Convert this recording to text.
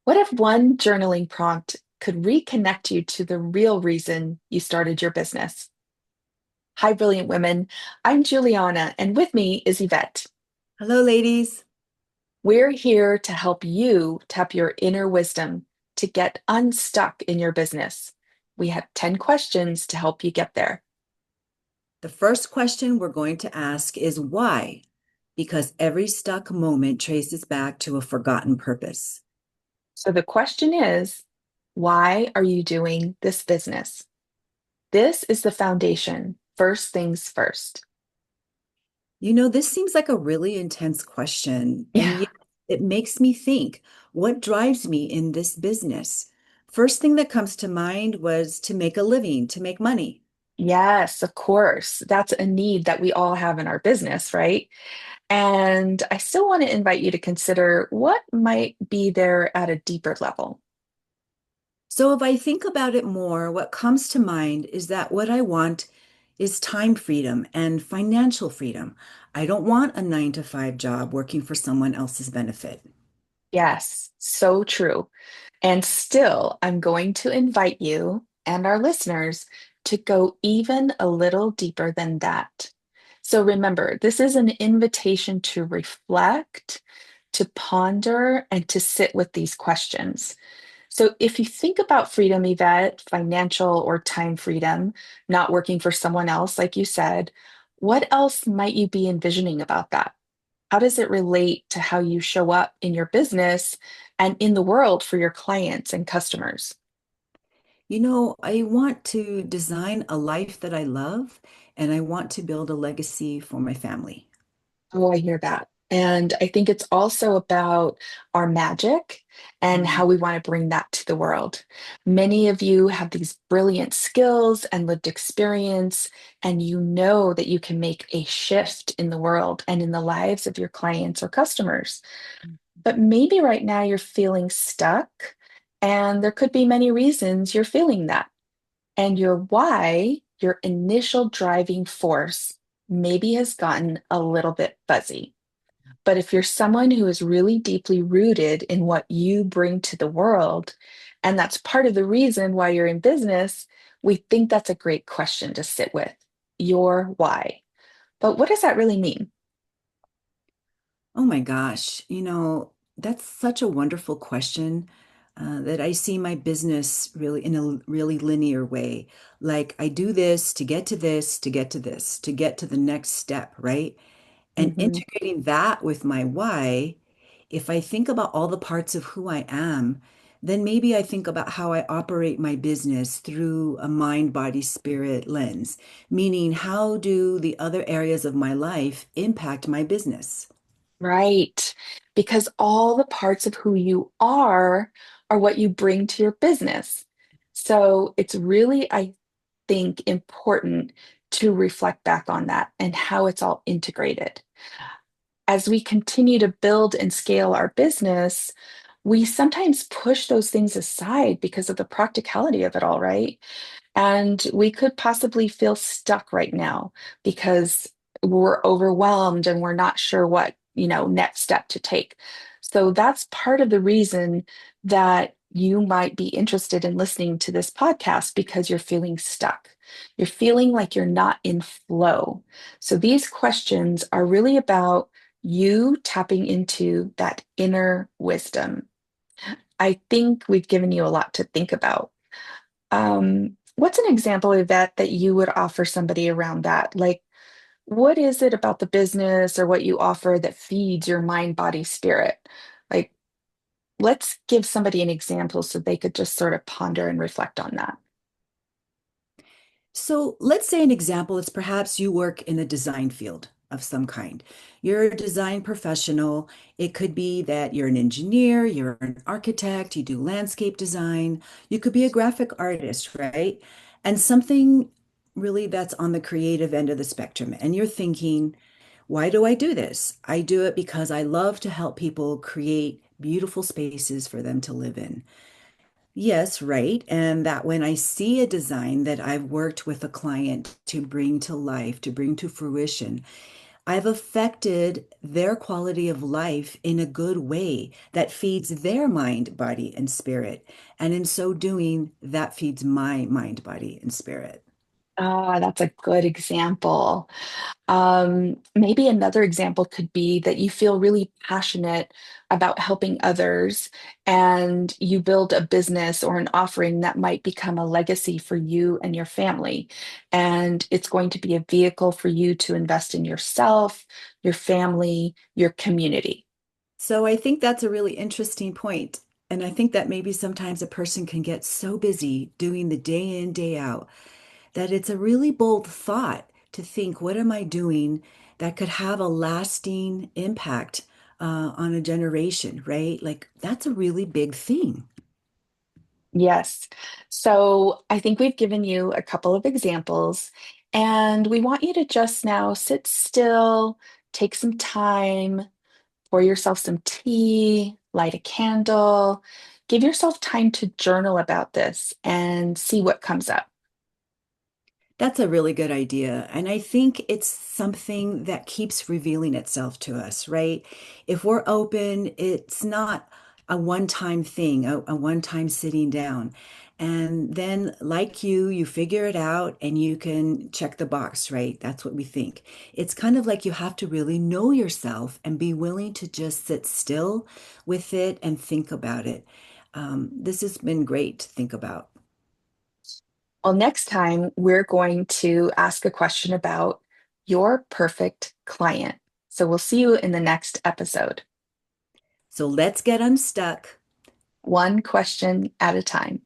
What if one journaling prompt could reconnect you to the real reason you started your business? Hi, brilliant women. I'm Juliana, and with me is Yvette. Hello, ladies. We're here to help you tap your inner wisdom to get unstuck in your business. We have 10 questions to help you get there. The first question we're going to ask is why? Because every stuck moment traces back to a forgotten purpose. So the question is, why are you doing this business? This is the foundation. First things first. This seems like a really intense question, and Yeah. yet it makes me think, what drives me in this business? First thing that comes to mind was to make a living, to make money. Yes, of course. That's a need that we all have in our business, right? And I still want to invite you to consider what might be there at a deeper level. So if I think about it more, what comes to mind is that what I want is time freedom and financial freedom. I don't want a 9 to 5 job working for someone else's benefit. Yes, so true. And still, I'm going to invite you and our listeners to go even a little deeper than that. So remember, this is an invitation to reflect, to ponder, and to sit with these questions. So if you think about freedom, Yvette, financial or time freedom, not working for someone else, like you said, what else might you be envisioning about that? How does it relate to how you show up in your business and in the world for your clients and customers? I want to design a life that I love, and I want to build a legacy for my family. Oh, I hear that. And I think it's also about our magic and Mm. how we want to bring that to the world. Many of you have these brilliant skills and lived experience, and you know that you can make a shift in the world and in the lives of your clients or customers. But maybe right now you're feeling stuck, and there could be many reasons you're feeling that. And your why, your initial driving force, maybe has gotten a little bit fuzzy. But if you're someone who is really deeply rooted in what you bring to the world, and that's part of the reason why you're in business, we think that's a great question to sit with. Your why. But what does that really mean? Oh my gosh, that's such a wonderful question that I see my business really in a really linear way. Like I do this to get to this, to get to this, to get to the next step, right? And Mhm. integrating that with my why, if I think about all the parts of who I am, then maybe I think about how I operate my business through a mind, body, spirit lens, meaning how do the other areas of my life impact my business? Right. Because all the parts of who you are what you bring to your business. So it's really, I think, important to reflect back on that and how it's all integrated. As we continue to build and scale our business, we sometimes push those things aside because of the practicality of it all, right? And we could possibly feel stuck right now because we're overwhelmed and we're not sure what, next step to take. So that's part of the reason that you might be interested in listening to this podcast because you're feeling stuck. You're feeling like you're not in flow. So these questions are really about you tapping into that inner wisdom. I think we've given you a lot to think about. What's an example of that you would offer somebody around that? Like, what is it about the business or what you offer that feeds your mind, body, spirit? Like, let's give somebody an example so they could just sort of ponder and reflect on that. So let's say an example is perhaps you work in a design field of some kind. You're a design professional. It could be that you're an engineer, you're an architect, you do landscape design, you could be a graphic artist, right? And something really that's on the creative end of the spectrum. And you're thinking, why do I do this? I do it because I love to help people create beautiful spaces for them to live in. Yes, right. And that when I see a design that I've worked with a client to bring to life, to bring to fruition, I've affected their quality of life in a good way that feeds their mind, body, and spirit. And in so doing, that feeds my mind, body, and spirit. Ah, that's a good example. Maybe another example could be that you feel really passionate about helping others and you build a business or an offering that might become a legacy for you and your family. And it's going to be a vehicle for you to invest in yourself, your family, your community. So I think that's a really interesting point. And I think that maybe sometimes a person can get so busy doing the day in, day out that it's a really bold thought to think, what am I doing that could have a lasting impact on a generation, right? Like that's a really big thing. Yes. So I think we've given you a couple of examples, and we want you to just now sit still, take some time, pour yourself some tea, light a candle, give yourself time to journal about this and see what comes up. That's a really good idea. And I think it's something that keeps revealing itself to us, right? If we're open, it's not a one-time thing, a one-time sitting down. And then, like you figure it out and you can check the box, right? That's what we think. It's kind of like you have to really know yourself and be willing to just sit still with it and think about it. This has been great to think about. Well, next time we're going to ask a question about your perfect client. So we'll see you in the next episode, So let's get unstuck. one question at a time.